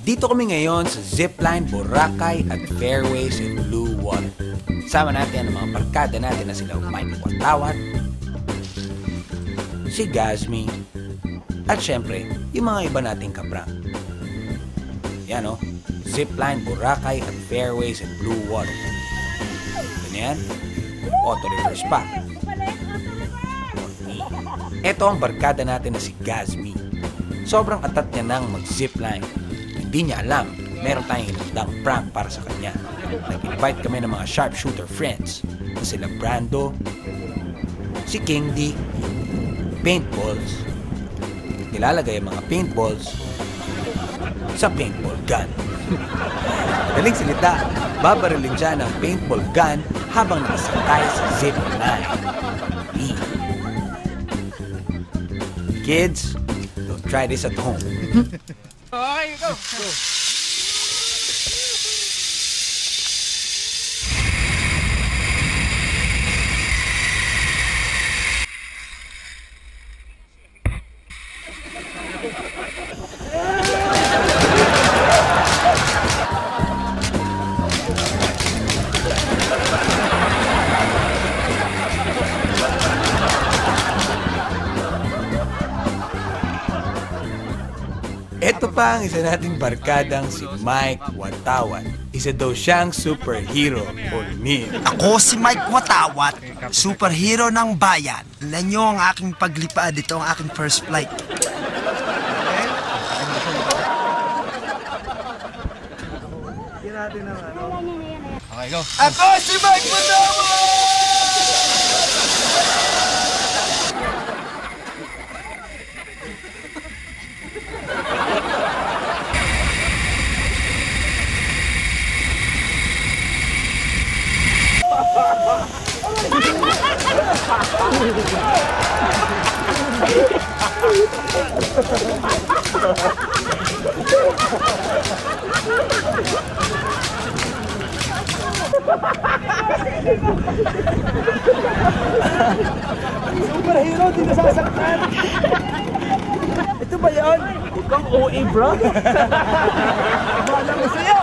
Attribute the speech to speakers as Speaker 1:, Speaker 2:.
Speaker 1: Nandito kami ngayon sa Zipline, Boracay at Fairways in Blue Water. Sama natin ang mga barkada natin na sila Mike Watawat, si Gazmi, at syempre, yung mga iba nating kaprang. Yan o, Zipline, Boracay at Fairways in Blue Water. Ganyan, auto reverse pa. Ito ang barkada natin na si Gazmi. Sobrang atat niya nang mag-zipline. Hindi niya alam, meron tayong hinandang prank para sa kanya. Nag-invite kami ng mga sharpshooter friends na sila Brando, si King D, paintballs. Nilalagay ang mga paintballs sa paintball gun. Madaling salita, babarilin siya ng paintball gun habang nakasakay sa zipline. Kids, don't try this at home.
Speaker 2: Okay, go!
Speaker 1: Ito pa ang isa nating barkadang si Mike Watawat. Isa daw siyang superhero or meme.
Speaker 3: Ako si Mike Watawat, superhero ng bayan. Tignan nyo ang aking paglipad. Ito ang aking first flight.
Speaker 2: Okay, go!
Speaker 3: Ako si Mike Watawat!
Speaker 4: Superhero, di nasasaktan. Ito ba yan? Huwag kang OA, bro. Bahala ko sa'yo.